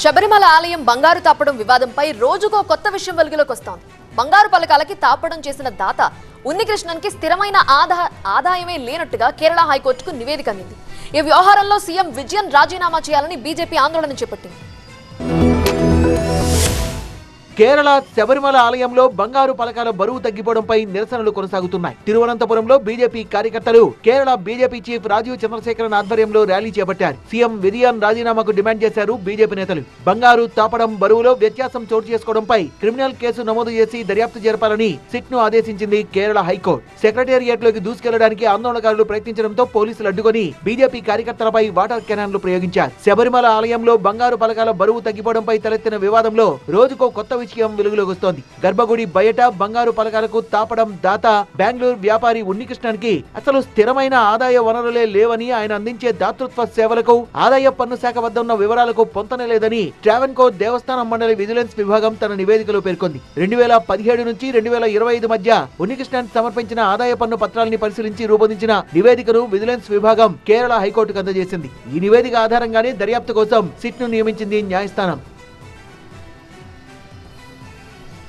శబరిమల ఆలయం బంగారు తాపడం వివాదంపై రోజుకో కొత్త విషయం వెలుగులోకి వస్తోంది. బంగారు పలకాలకి తాపడం చేసిన దాత ఉన్నికృష్ణన్కి స్థిరమైన ఆదాయమే లేనట్టుగా కేరళ హైకోర్టుకు నివేదిక అందింది. ఈ వ్యవహారంలో సీఎం విజయన్ రాజీనామా చేయాలని బీజేపీ ఆందోళన చేపట్టింది. కేరళ శబరిమల ఆలయంలో బంగారు పలకాల బరువు తగ్గిపోవడంపై నిరసనలు కొనసాగుతున్నాయి. తిరువనంతపురంలో బీజేపీ కార్యకర్తలు కేరళ బీజేపీ చీఫ్ రాజీవ్ చంద్రశేఖరన్ ఆధ్వర్యంలో ర్యాలీ చేపట్టారు. సీఎం విజయన్ రాజీనామాకు డిమాండ్ చేశారు బీజేపీ నేతలు. బంగారు తాపడం బరువులో వ్యత్యాసం చోటు చేసుకోవడంపై క్రిమినల్ కేసు నమోదు చేసి దర్యాప్తు జరపాలని సిట్ ను ఆదేశించింది కేరళ హైకోర్టు. సెక్రటేరియట్ లోకి దూసుకెళ్లడానికి ఆందోళనకారులు ప్రయత్నించడంతో పోలీసులు అడ్డుకొని బీజేపీ కార్యకర్తలపై వాటర్ కెనాన్లు ప్రయోగించారు. శబరిమల ఆలయంలో బంగారు పలకాల బరువు తగ్గిపోవడంపై తలెత్తిన వివాదంలో రోజుకో కొత్త విషయం వెలుగులోకి వస్తోంది. గర్భగుడి బయట బంగారు పలకాలకు తాపడం దాత బెంగళూరు వ్యాపారి ఉన్నికృష్ణన్కి అసలు స్థిరమైన ఆదాయ వనరులే లేవని, ఆయన అందించే దాతృత్వ సేవలకు ఆదాయ పన్ను శాఖ వద్ద ఉన్న వివరాలకు పొంతనే లేదని ట్రావెన్కోర్ దేవస్థానం మండలి విజిలెన్స్ విభాగం తన నివేదికలో పేర్కొంది. 2017 నుంచి 2025 మధ్య ఉన్నికృష్ణన్ సమర్పించిన ఆదాయ పన్ను పత్రాలని పరిశీలించి రూపొందించిన నివేదికను విజిలెన్స్ విభాగం కేరళ హైకోర్టుకు అందజేసింది. ఈ నివేదిక ఆధారంగానే దర్యాప్తు కోసం సిట్ ను నియమించింది న్యాయస్థానం.